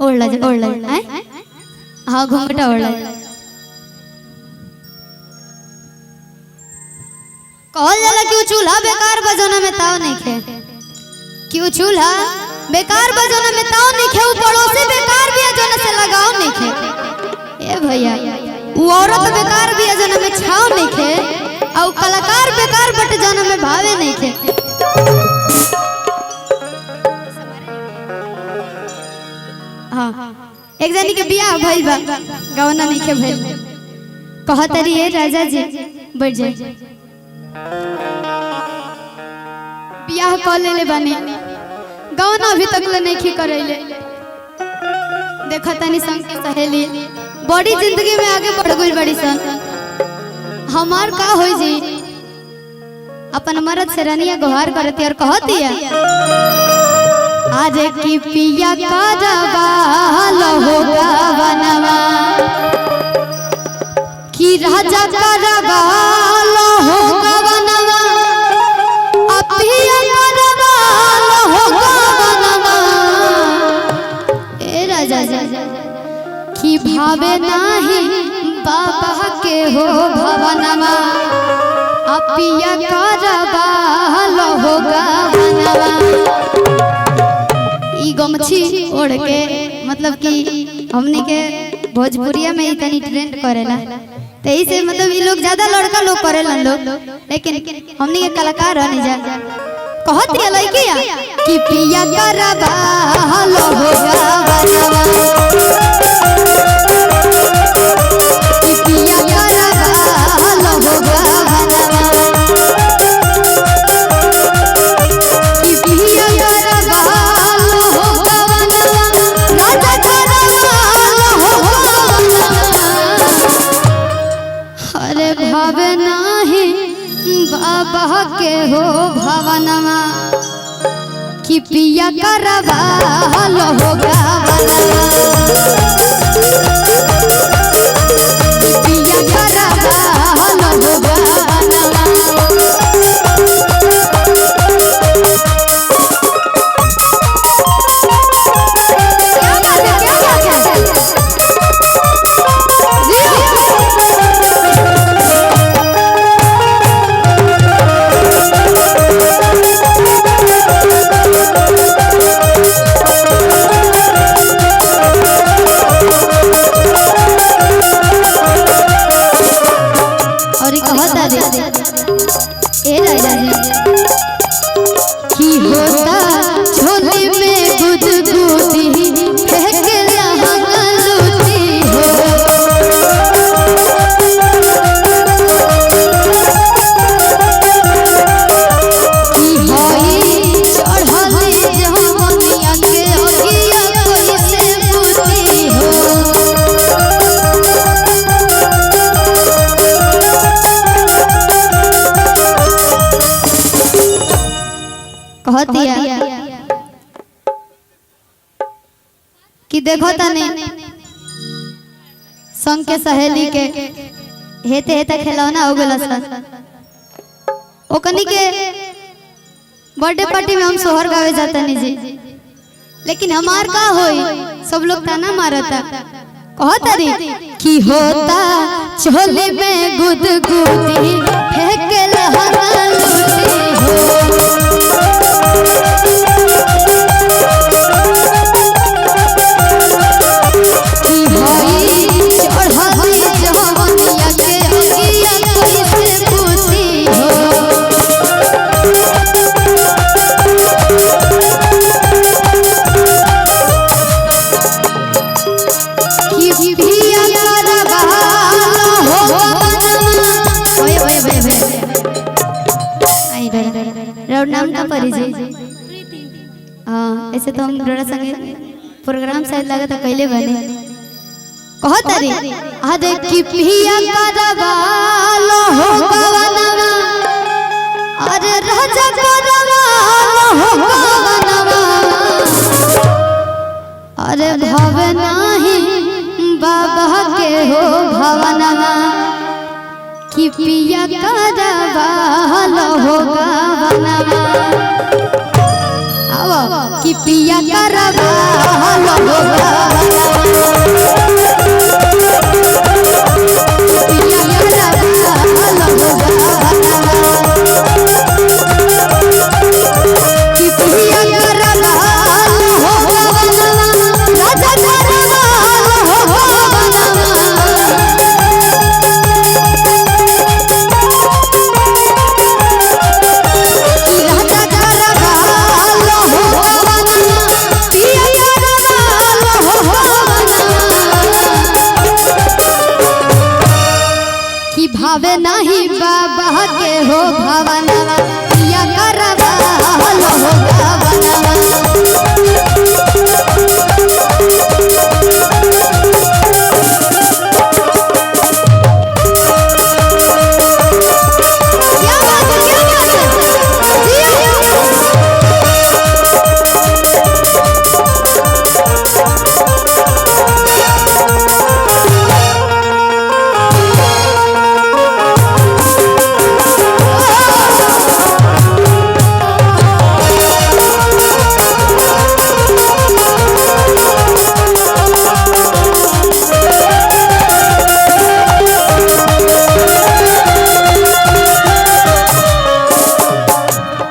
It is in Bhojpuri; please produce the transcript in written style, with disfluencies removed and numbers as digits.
ओढ़ला हाँ घूंघटा ओढ़ला कहल जाला कि चूल्हा बेकार बजाना में ताव नहीं खे क्यों चूल्हा बेकार बजाना में ताव नहीं खे पड़ोसी बेकार भी है जोना से लगाव नहीं खे ए भैया वो औरत बेकार भी है जोना में छाव नहीं खे और कलाकार बेकार बट जोना में भावे नहीं खे हाँ एक जनी के बियाह भइल बा गवना नहीं के भइल कहतरी है राजा जी बैठ जाए बियाह कर ले बानी गवना अभी तक ले नहीं की करैले देखा तनी संग के सहेली बड़ी जिंदगी में आगे बढ़ गई बड़ी सन हमार का होई जी अपन मर्द से रनिया गुहार करती और कहती है आज की पिया करवाल होगा बनवा कि राजा करवाल होगा बनवा पिया करवाल होगा बनवा ए राजा कि भावे नाही बाबा के हो भवनवा पिया करवाल होगा बनवा गमछी ओढ़ के मतलब कि हमने के भोजपुरिया में इतनी ट्रेंड करेला तो इसे मतलब ये लोग ज्यादा लड़का लोग करेला लोग लेकिन हमने के कलाकार रहने जा कहत है लइकिया कि पिया करवाल होगा बनवा कि पिया करवाल होगा बनवा कि पिया भावे नाही बाबा के हो भवनवा कि पिया करवाल होगा बनवा पिया करवाल होगा बनवा कि देखो तने संग के सहेली के हेते हेते खिलौना हो गला ओकनी के बर्थडे पार्टी में हम सोहर गावे जाता नहीं जी लेकिन हमार का होई सब लोग ताना मारता कहतरी कि होता चोले में गुदगुदी फेंकल हना लूटी हो नाम का परिचय हाँ ऐसे तो हम डरा संगे प्रोग्राम शायद लगा था पहले बने कहतरी आज की पिया करवाल होगा बनवा अरे राजा करवाल होगा बनवा अरे भावे नाही बाबा के हो भवनवा कि पिया करवाल होगा बनवा कि पिया करवाल होगा